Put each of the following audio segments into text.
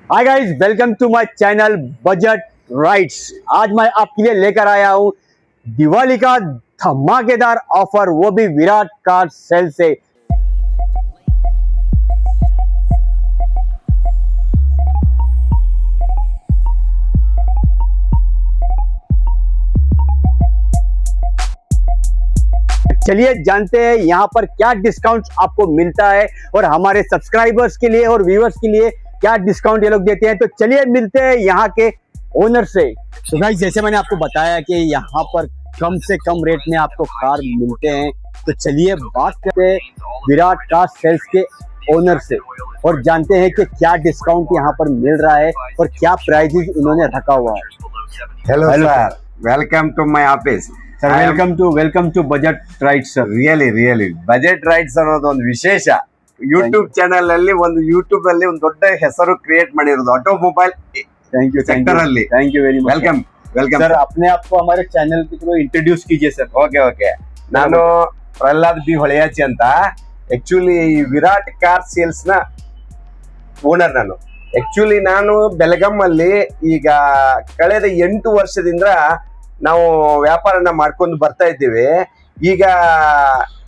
Hi guys, welcome to my channel budget rides. आज मैं आपके लिए लेकर आया हूं दिवाली का धमाकेदार ऑफर, वो भी विराट कार सेल से। चलिए जानते हैं यहाँ पर क्या डिस्काउंट आपको मिलता है और हमारे सब्सक्राइबर्स के लिए और व्यूअर्स के लिए क्या डिस्काउंट ये लोग देते हैं। तो चलिए मिलते हैं यहाँ के ओनर से। तो गाइस, जैसे मैंने आपको बताया कि यहाँ पर कम से कम रेट में आपको कार मिलते हैं, तो चलिए बात करते हैं विराट कार सेल्स के ओनर से और जानते हैं कि क्या डिस्काउंट यहाँ पर मिल रहा है और क्या प्राइजेस इन्होंने रखा हुआ है। Hello sir, welcome to my office. Sir, welcome to budget rides sir. Really budget rides ಅನ್ನೋದು ಒಂದು ವಿಶೇಷ ಯೂಟ್ಯೂಬ್ ಚಾನೆಲ್ ಅಲ್ಲಿ ಯೂಟ್ಯೂಬ್ ಅಲ್ಲಿ ಒಂದು ದೊಡ್ಡ ಹೆಸರು ಕ್ರಿಯೇಟ್ ಮಾಡಿರೋದು ಆಟೋಮೊಬೈಲ್ सेक्टर ಅಲ್ಲಿ. Thank you very much. Welcome sir, अपने आप को हमारे चैनल के थ्रू इंट्रोड्यूस कीजिए सर. ಓಕೆ ನಾನು ಪ್ರಹ್ಲಾದ್ ಬಿ ಹೊಳೆಯಾಚಿ ಅಂತ. ಆಕ್ಚುಲಿ ವಿರಾಟ್ ಕಾರ್ ಸೇಲ್ಸ್ ನ ಓನರ್ ನಾನು. ಆಕ್ಚುಲಿ ನಾನು ಬೆಳಗಾಂ ಅಲ್ಲಿ ಈಗ ಕಳೆದ 8 ವರ್ಷದಿಂದ ನಾವು ವ್ಯಾಪಾರನ ಮಾಡ್ಕೊಂಡು ಬರ್ತಾ ಇದ್ದೀವಿ. ಈಗ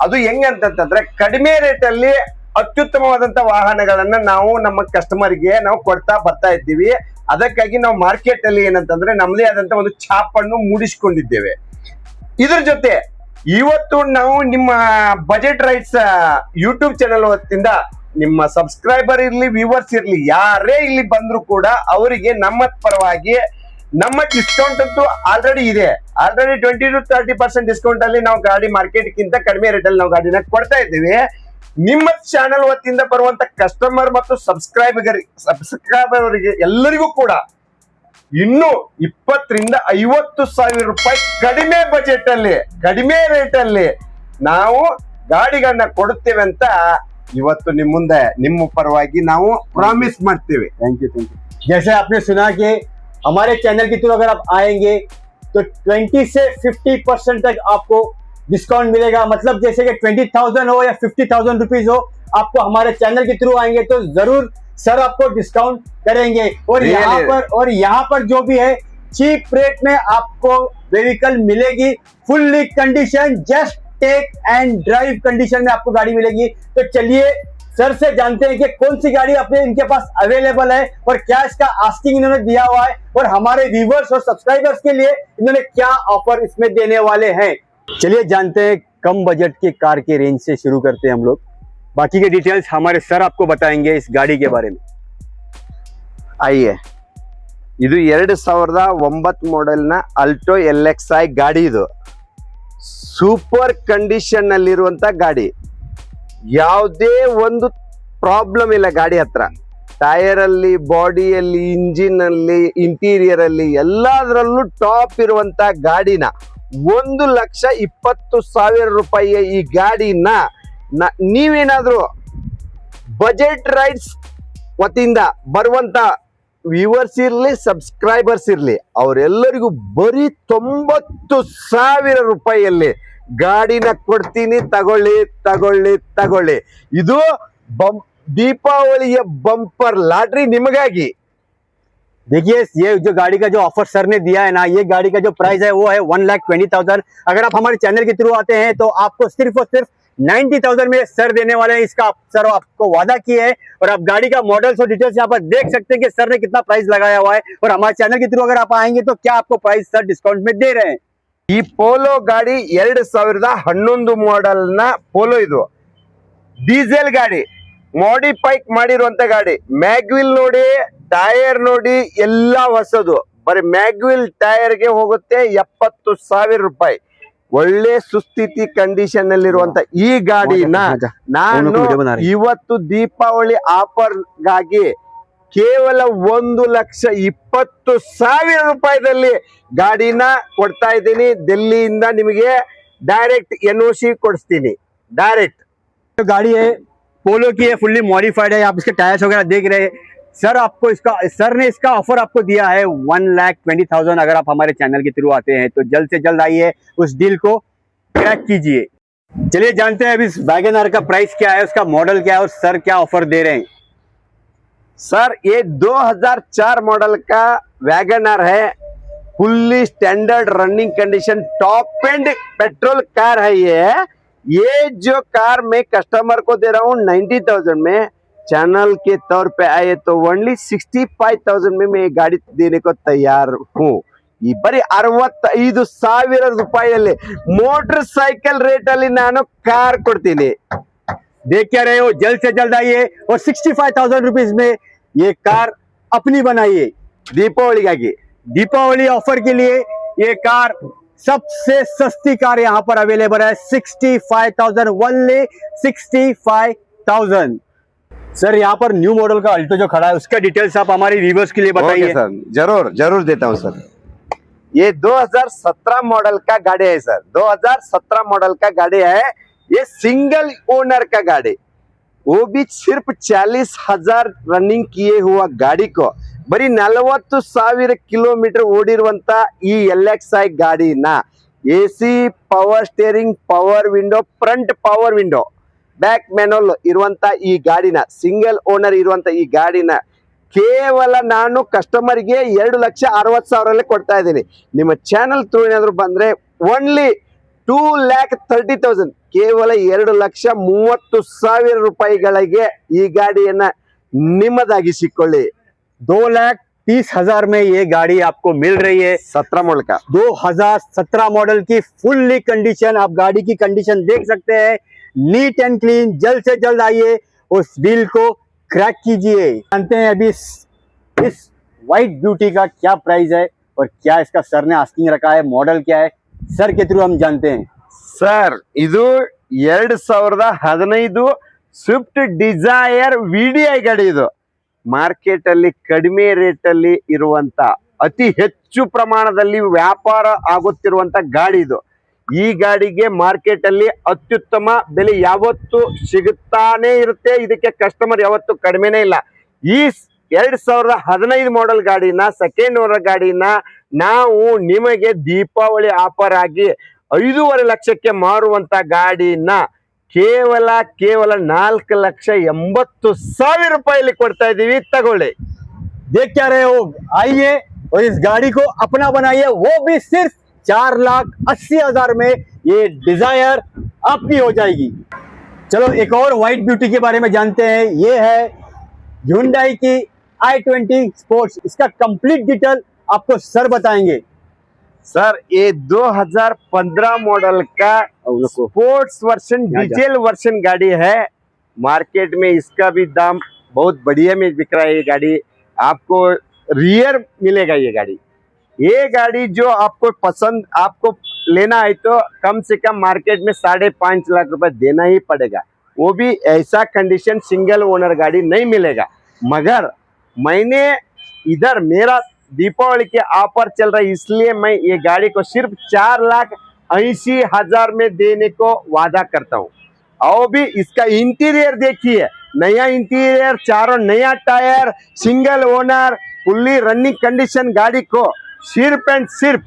ಅದು ಹೆಂಗಂತಂದ್ರೆ ಕಡಿಮೆ ರೇಟ್ ಅಲ್ಲಿ ಅತ್ಯುತ್ತಮವಾದಂತ ವಾಹನಗಳನ್ನ ನಾವು ನಮ್ಮ ಕಸ್ಟಮರ್ಗೆ ನಾವು ಕೊಡ್ತಾ ಬರ್ತಾ ಇದ್ದೀವಿ. ಅದಕ್ಕಾಗಿ ನಾವು ಮಾರ್ಕೆಟ್ ಅಲ್ಲಿ ಏನಂತಂದ್ರೆ ನಮ್ಮದೇ ಆದಂತ ಒಂದು ಛಾಪನ್ನು ಮೂಡಿಸಿಕೊಂಡಿದ್ದೇವೆ. ಇದ್ರ ಜೊತೆ ಇವತ್ತು ನಾವು ನಿಮ್ಮ ಬಜೆಟ್ ರೈಟ್ಸ್ ಯೂಟ್ಯೂಬ್ ಚಾನೆಲ್ ವತಿಯಿಂದ ನಿಮ್ಮ ಸಬ್ಸ್ಕ್ರೈಬರ್ ಇರ್ಲಿ ವ್ಯೂವರ್ಸ್ ಇರ್ಲಿ ಯಾರೇ ಇಲ್ಲಿ ಬಂದ್ರು ಕೂಡ ಅವರಿಗೆ ನಮ್ಮ ಪರವಾಗಿ ನಮ್ಮ ಡಿಸ್ಕೌಂಟ್ ಅಂತೂ ಆಲ್ರೆಡಿ ಇದೆ. ಆಲ್ರೆಡಿ 20 to 30% ಡಿಸ್ಕೌಂಟ್ ಅಲ್ಲಿ ನಾವು ಗಾಡಿ ಮಾರ್ಕೆಟ್ ಗಿಂತ ಕಡಿಮೆ ರೇಟ್ ಅಲ್ಲಿ ನಾವು ಗಾಡಿನ ಕೊಡ್ತಾ ಇದ್ದೀವಿ. ನಿಮ್ಮ ಚಾನೆಲ್ ವತಿಯಿಂದ ಬರುವಂತ ಕಸ್ಟಮರ್ ಮತ್ತು ಸಬ್ಸ್ಕ್ರೈಬರ್ಗೆ ಎಲ್ಲರಿಗೂ ಕೂಡ ಇನ್ನು 20 ರಿಂದ 50 ಸಾವಿರ ರೂಪಾಯಿ ಕಡಿಮೆ ಬಜೆಟ್ ಅಲ್ಲಿ ಕಡಿಮೆ ರೇಟ್ ಅಲ್ಲಿ ನಾವು ಗಾಡಿಗಳನ್ನ ಕೊಡುತ್ತೇವೆ ಅಂತ ಇವತ್ತು ನಿಮ್ಮ ಮುಂದೆ ನಿಮ್ಮ ಪರವಾಗಿ ನಾವು ಪ್ರಾಮಿಸ್ ಮಾಡ್ತೀವಿ. Thank you. जैसे आपने सुना कि हमारे चैनल के थ्रू अगर आप आएंगे तो 20 से 50% तक आपको डिस्काउंट मिलेगा. मतलब जैसे कि 20,000 हो या 50,000 रुपीज हो, आपको हमारे चैनल के थ्रू आएंगे तो जरूर सर आपको डिस्काउंट करेंगे. और यहाँ पर जो भी है चीप रेट में आपको व्हीकल मिलेगी. Fully condition, just take and drive condition में आपको गाड़ी मिलेगी. तो चलिए सर से जानते हैं कि कौन सी गाड़ी अपने इनके पास अवेलेबल है और क्या इसका आस्किंग इन्होंने दिया हुआ है और हमारे व्यूवर्स और सब्सक्राइबर्स के लिए इन्होंने क्या ऑफर इसमें देने वाले हैं. चलिए जानते हैं. कम बजट की कार के रेंज से शुरू करते हैं हम लोग. बाकी के डिटेल्स हमारे सर आपको बताएंगे इस गाड़ी के बारे में. आइए, ಇದು 2009 ಮಾಡೆಲ್ ನ ಅಲ್ಟೋ LXi ಗಾಡಿ. ಇದು ಸೂಪರ್ ಕಂಡೀಷನ್ ನಲ್ಲಿರುವಂತ ಗಾಡಿ. ಯಾವುದೇ ಒಂದು ಪ್ರಾಬ್ಲಮ್ ಇಲ್ಲ ಗಾಡಿ ಹತ್ರ. ಟೈರ್ ಅಲ್ಲಿ, ಬಾಡಿಯಲ್ಲಿ, ಇಂಜಿನ್ ಅಲ್ಲಿ, ಇಂಟೀರಿಯರ್ ಅಲ್ಲಿ ಎಲ್ಲದರಲ್ಲೂ ಟಾಪ್ ಇರುವಂತ ಗಾಡಿನ 1,20,000 ರೂಪಾಯಿಯ ಈ ಗಾಡಿನ ನೀವೇನಾದ್ರೂ ಬಜೆಟ್ ರೈಡ್ಸ್ ವತಿಯಿಂದ ಬರುವಂತ ವ್ಯೂವರ್ಸ್ ಇರ್ಲಿ ಸಬ್ಸ್ಕ್ರೈಬರ್ಸ್ ಇರ್ಲಿ ಅವರೆಲ್ಲರಿಗೂ ಬರೀ 90,000 ರೂಪಾಯಿಯಲ್ಲಿ ಗಾಡಿನ ಕೊಡ್ತೀನಿ. ತಗೊಳ್ಳಿ. ಇದು ದೀಪಾವಳಿಯ ಬಂಪರ್ ಲಾಟ್ರಿ ನಿಮಗಾಗಿ. देखिए, ये जो गाड़ी का जो ऑफर सर ने दिया है ना, ये गाड़ी का जो प्राइस है वो है 1,20,000. अगर आप हमारे चैनल के थ्रू आते हैं तो आपको सिर्फ और सिर्फ 90,000 में सर देने वाले हैं. इसका सर आपको वादा किए है और आप गाड़ी का मॉडल्स और डिटेल्स यहाँ पर देख सकते हैं कि सर ने कितना प्राइस लगाया हुआ है. और हमारे चैनल के थ्रू अगर आप आएंगे तो क्या आपको प्राइस सर डिस्काउंट में दे रहे हैं. ಈ ಪೋಲೋ ಗಾಡಿ 2011 ಮಾಡೆಲ್ ನ ಪೋಲೋ. ಇದು ಡೀಸೆಲ್ ಗಾಡಿ, ಮಾಡಿಫೈ ಮಾಡಿರುವಂತ ಗಾಡಿ. ಮ್ಯಾಗ್ವಿಲ್ ನೋಡಿ, ಟೈರ್ ನೋಡಿ, ಎಲ್ಲ ಹೊಸದು. ಬರೀ ಮ್ಯಾಗ್ವಿಲ್ ಟೈರ್ ಗೆ ಹೋಗುತ್ತೆ 70,000 ರೂಪಾಯಿ. ಒಳ್ಳೆ ಸುಸ್ಥಿತಿ ಕಂಡೀಷನ್ ನಲ್ಲಿರುವಂತ ಈ ಗಾಡಿನ ನಾನು ಇವತ್ತು ದೀಪಾವಳಿ ಆಫರ್ ಗಾಗಿ ಕೇವಲ 1,20,000 ರೂಪಾಯಿದಲ್ಲಿ ಗಾಡಿನ ಕೊಡ್ತಾ ಇದ್ದೀನಿ. ದಿಲ್ಲಿಯಿಂದ ನಿಮಗೆ डायरेक्ट NOC ಕೊಡಿಸ್ತೀನಿ. डायरेक्ट गाड़ी है पोलो की है, फुल्ली मॉडिफाइड है. आप इसके टायर्स वगैरह देख रहे हैं. सर ने इसका ऑफर आपको दिया है 1,20,000. अगर आप हमारे चैनल के थ्रू आते हैं तो जल्द से जल्द आइए, उस डील को क्रैक कीजिए. चलिए जानते हैं अब इस वैगन आर का प्राइस क्या है, उसका मॉडल क्या है और सर क्या ऑफर दे रहे हैं. सर ये 2004 मॉडल का वैगनर है, fully standard running condition top and petrol car है ये जो कार मैं कस्टमर को दे रहा हूँ 90,000 में, चैनल के तौर पे आए तो ओनली 65,000 में मैं ये गाड़ी देने को तैयार हूँ। ಈ ಬರೀ 65,000 ರೂಪಾಯಿಯಲ್ಲಿ मोटर साइकिल रेट ಅಲ್ಲಿ ನಾನು कार ಕೊಡ್ತೀನಿ। देख क्या रहे हो, जल्द से जल्द आइए और 65,000 रुपीज में ये कार अपनी बनाइए। दीपावಳಿಗಾಗಿ दीपावली ऑफर के लिए ये कार सबसे सस्ती कार यहाँ पर अवेलेबल है, 65,000, ओनली 65,000। सर यहाँ पर न्यू मॉडल का अल्टो जो खड़ा है उसका डिटेल्स आप हमारे व्यूवर्स के लिए बताइए। सर जरूर जरूर देता हूँ सर। ये 2017 मॉडल का गाड़ी है सर, 2017 मॉडल का गाड़ी है, ये सिंगल ओनर का गाड़ी, वो भी सिर्फ 40,000 रनिंग किए हुआ गाड़ी को बरी 40,000 किलोमीटर ಓಡಿರುವಂತ ಈ LXi ಗಾಡಿನ AC power steering, power window, front power window, back manual ಇರುವಂತ ಈ ಗಾಡಿನ, ಸಿಂಗಲ್ ಓನರ್ ಇರುವಂತ ಈ ಗಾಡಿನ ಕೇವಲ ನಾನು ಕಸ್ಟಮರ್ಗೆ 2,60,000 ಕೊಡ್ತಾ ಇದ್ದೀನಿ। ನಿಮ್ಮ ಚಾನಲ್ ಥ್ರೂ ಏನಾದ್ರು ಬಂದ್ರೆ ಓನ್ಲಿ 2,30,000, ಕೇವಲ 2,30,000 ರೂಪಾಯಿಗಳಿಗೆ ಈ ಗಾಡಿಯನ್ನ ನಿಮ್ಮದಾಗಿಸಿಕೊಳ್ಳಿ। 2,30,000 में ये गाड़ी आपको मिल रही है। 17 मॉडल का 2017 मॉडल की फुल्ली कंडीशन, आप गाड़ी की कंडीशन देख सकते हैं, नीट एंड क्लीन। जल्द से जल्द आइए उस डील को क्रैक कीजिए। जानते हैं अभी इस व्हाइट ब्यूटी का क्या प्राइस है और क्या इसका सर ने आस्किंग रखा है, मॉडल क्या है, सर के थ्रू हम जानते हैं। ಸರ್ ಇದು 2015 ಸ್ವಿಫ್ಟ್ ಡಿಸೈರ್ VDI ಗಾಡಿ, ಇದು ಮಾರ್ಕೆಟ್ ಅಲ್ಲಿ ಕಡಿಮೆ ರೇಟ್ ಅಲ್ಲಿ ಇರುವಂತ ಅತಿ ಹೆಚ್ಚು ಪ್ರಮಾಣದಲ್ಲಿ ವ್ಯಾಪಾರ ಆಗುತ್ತಿರುವಂತ ಗಾಡಿ ಇದು। ಈ ಗಾಡಿಗೆ ಮಾರ್ಕೆಟ್ ಅಲ್ಲಿ ಅತ್ಯುತ್ತಮ ಬೆಲೆ ಯಾವತ್ತು ಸಿಗುತ್ತಾನೆ ಇರುತ್ತೆ, ಇದಕ್ಕೆ ಕಸ್ಟಮರ್ ಯಾವತ್ತು ಕಡಿಮೆನೇ ಇಲ್ಲ। ಈ 2015 ಮಾಡೆಲ್ ಗಾಡಿನ, ಸೆಕೆಂಡ್ ಓನರ್ ಗಾಡಿನ ನಾವು ನಿಮಗೆ ದೀಪಾವಳಿ ಆಫರ್ ಆಗಿ 5.5 ಲಕ್ಷಕ್ಕೆ ಮಾರುವಂತ ಗಾಡಿನ ಕೇವಲ 4,80,000 ರೂಪಾಯಿಲಿ ಕೊಡ್ತಾ ಇದೀವಿ, ತಗೊಳ್ಳಿ। देख क्या रहे हो, आइए और इस गाड़ी को अपना बनाइए, वो भी सिर्फ 4,80,000 में ये डिजायर आपकी हो जाएगी। चलो एक और व्हाइट ब्यूटी के बारे में जानते हैं, ये है Hyundai की i20 स्पोर्ट्स। इसका कंप्लीट डिटेल आपको सर बताएंगे। सर ये 2015 मॉडल का स्पोर्ट्स वर्जन, डीजल वर्जन गाड़ी है। मार्केट में इसका भी दाम बहुत बढ़िया में बिक रहा है। ये गाड़ी आपको रियर मिलेगा। ये गाड़ी जो आपको पसंद, आपको लेना है तो कम से कम मार्केट में 5.5 लाख रुपए देना ही पड़ेगा, वो भी ऐसा कंडीशन सिंगल ओनर गाड़ी नहीं मिलेगा। मगर मैंने इधर मेरा दीपावली के ऑफर चल रहा है, इसलिए मैं ये गाड़ी को सिर्फ 4,80,000 में देने को वादा करता हूँ। और भी इसका इंटीरियर देखिए, नया इंटीरियर, चारों नया tyre, single owner, fully running condition गाड़ी को सिर्फ एंड सिर्फ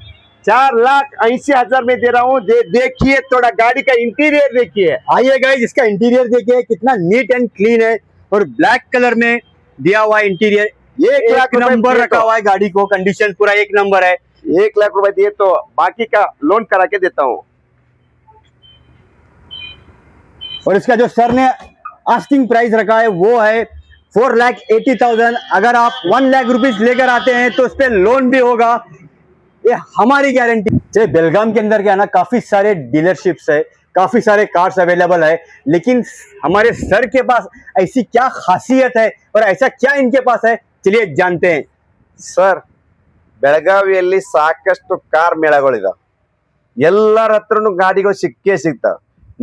4,80,000 में दे रहा हूँ। देखिए थोड़ा गाड़ी का इंटीरियर देखिए। आइए गाइस, इसका इंटीरियर देखिए कितना नीट एंड क्लीन है और ब्लैक कलर में दिया हुआ इंटीरियर, 1,00,000 नंबर रखा हुआ है गाड़ी को, कंडीशन पूरा 1 नंबर है। 1,00,000 रुपए दिए तो बाकी का लोन करा के देता हूँ। और इसका जो सर ने आस्किंग प्राइस रखा है वो है 4,80,000। अगर आप 1,00,000 रुपीज लेकर आते हैं तो उस पर लोन भी होगा, ये हमारी गारंटी। बेलगाम के अंदर क्या ना, काफी सारे डीलरशिप्स है, काफी सारे कार्स अवेलेबल है, लेकिन हमारे सर के पास ऐसी क्या खासियत है और ऐसा क्या इनके पास है, चलिए जानते हैं। ಸರ್ ಬೆಳಗಾವಿಯಲ್ಲಿ ಸಾಕಷ್ಟು ಕಾರ್ ಮೇಳಗಳಿದಾವೆ, ಎಲ್ಲರ ಹತ್ರನು ಗಾಡಿಗಳು ಸಿಕ್ಕೇ ಸಿಗ್ತಾವೆ।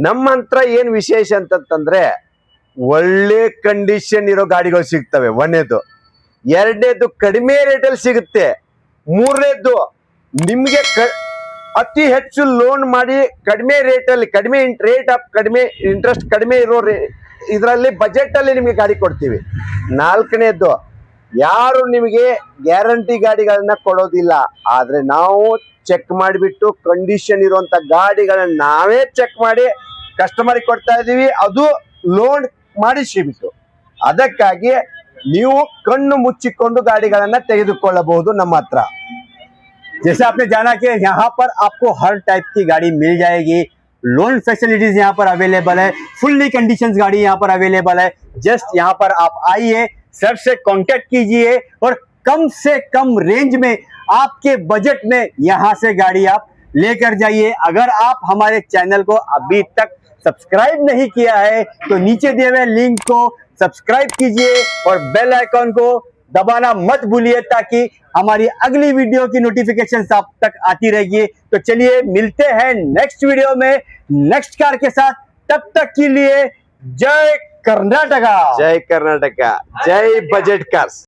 ನಮ್ಮ ಹತ್ರ ಏನ್ ವಿಶೇಷ ಅಂತಂದ್ರೆ ಒಳ್ಳೆ ಕಂಡೀಷನ್ ಇರೋ ಗಾಡಿಗಳು ಸಿಗ್ತವೆ, ಒಂದನೇದು। ಎರಡನೇದು ಕಡಿಮೆ ರೇಟಲ್ಲಿ ಸಿಗುತ್ತೆ। ಮೂರನೇದು ನಿಮ್ಗೆ ಅತಿ ಹೆಚ್ಚು ಲೋನ್ ಮಾಡಿ ಕಡಿಮೆ ರೇಟಲ್ಲಿ, ಕಡಿಮೆ ರೇಟ್ ಆಫ್ ಕಡಿಮೆ ಇಂಟ್ರೆಸ್ಟ್ ಕಡಿಮೆ ಇರೋ ಇದರಲ್ಲಿ ಬಜೆಟ್ ಅಲ್ಲಿ ನಿಮಗೆ ಗಾಡಿ ಕೊಡ್ತೀವಿ। ನಾಲ್ಕನೇದು ಯಾರು ನಿಮಗೆ ಗ್ಯಾರಂಟಿ ಗಾಡಿಗಳನ್ನ ಕೊಡೋದಿಲ್ಲ, ಆದ್ರೆ ನಾವು ಚೆಕ್ ಮಾಡಿಬಿಟ್ಟು ಕಂಡೀಷನ್ ಇರುವಂತ ಗಾಡಿಗಳನ್ನ ನಾವೇ ಚೆಕ್ ಮಾಡಿ ಕಸ್ಟಮರ್ ಕೊಡ್ತಾ ಇದೀವಿ, ಅದು ಲೋನ್ ಮಾಡಿಸಿಬಿಟ್ಟು। ಅದಕ್ಕಾಗಿ ನೀವು ಕಣ್ಣು ಮುಚ್ಚಿಕೊಂಡು ಗಾಡಿಗಳನ್ನ ತೆಗೆದುಕೊಳ್ಳಬಹುದು ನಮ್ಮ ಹತ್ರ. जैसे आपने जाना कि यहाँ पर आपको हर टाइप की गाड़ी मिल जाएगी, लोन फैसिलिटीज यहाँ पर अवेलेबल है, फुल्ली कंडीशंस गाड़ी यहाँ पर अवेलेबल है. जस्ट यहाँ पर आप आइए, सर से कांटेक्ट कीजिए और कम से कम रेंज में आपके बजट में यहाँ से गाड़ी आप लेकर जाइए. अगर आप हमारे चैनल को अभी तक सब्सक्राइब नहीं किया है तो नीचे दिए हुए लिंक को सब्सक्राइब कीजिए और बेल आइकॉन को दबाना मत भूलिए ताकि हमारी अगली वीडियो की नोटिफिकेशन आप तक आती रहेगी. तो चलिए मिलते हैं नेक्स्ट वीडियो में नेक्स्ट कार के साथ. तब तक के लिए जय कर्नाटका. ಜೈ ಕರ್ನಾಟಕ, ಜೈ ಬಜೆಟ್ ಕಾರ್ಸ್.